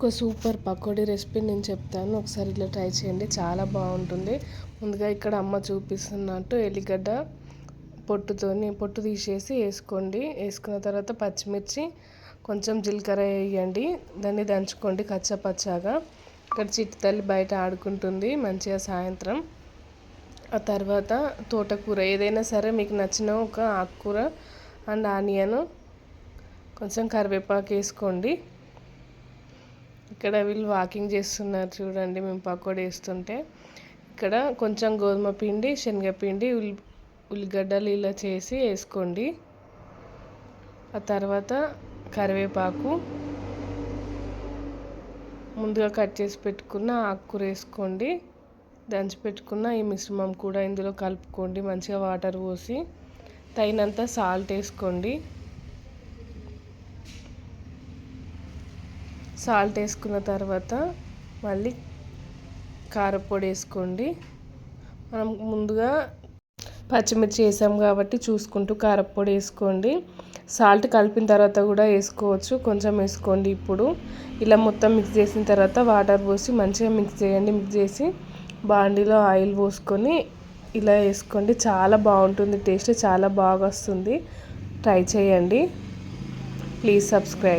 ఒక super pakodi recipe నేను చెప్తాను, ఒకసారి ఇట్లా ట్రై చేయండి, చాలా బాగుంటుంది. ముందుగా ఇక్కడ అమ్మ చూపిస్తున్నట్టు ఎల్లిగడ్డ పొట్టు తీసేసి వేసుకోండి. వేసుకున్న తర్వాత పచ్చిమిర్చి, కొంచెం జీలకర్ర వేయండి. దాన్ని దంచుకోండి కచ్చపచ్చాగా. ఇక్కడ చిట్టి తల్లి బయట ఆడుకుంటుంది మంచిగా సాయంత్రం. ఆ తర్వాత తోటకూర, ఏదైనా సరే మీకు నచ్చిన ఒక ఆకుకూర అండ్ ఆనియన్, కొంచెం కరివేపాకు వేసుకోండి. ఇక్కడ వీళ్ళు వాకింగ్ చేస్తున్నారు చూడండి, మేము పకోడీ వేస్తుంటే. ఇక్కడ కొంచెం గోధుమ పిండి, శనగపిండి, ఉల్లిగడ్డలు ఇలా చేసి వేసుకోండి. ఆ తర్వాత కరివేపాకు, ముందుగా కట్ చేసి పెట్టుకున్న ఆకుకూర వేసుకోండి. దంచి పెట్టుకున్న ఈ మిశ్రమం కూడా ఇందులో కలుపుకోండి. మంచిగా వాటర్ పోసి తగినంత సాల్ట్ వేసుకోండి. సాల్ట్ వేసుకున్న తర్వాత మళ్ళీ కారపొడి వేసుకోండి. మనం ముందుగా పచ్చిమిర్చి వేసాం కాబట్టి చూసుకుంటూ కారపొడి వేసుకోండి. సాల్ట్ కలిపిన తర్వాత కూడా వేసుకోవచ్చు, కొంచెం వేసుకోండి. ఇప్పుడు ఇలా మొత్తం మిక్స్ చేసిన తర్వాత వాటర్ పోసి మంచిగా మిక్స్ చేయండి. మిక్స్ చేసి బాండీలో ఆయిల్ పోసుకొని ఇలా వేసుకోండి. చాలా బాగుంటుంది, టేస్ట్ చాలా బాగా వస్తుంది. ట్రై చేయండి. Please subscribe.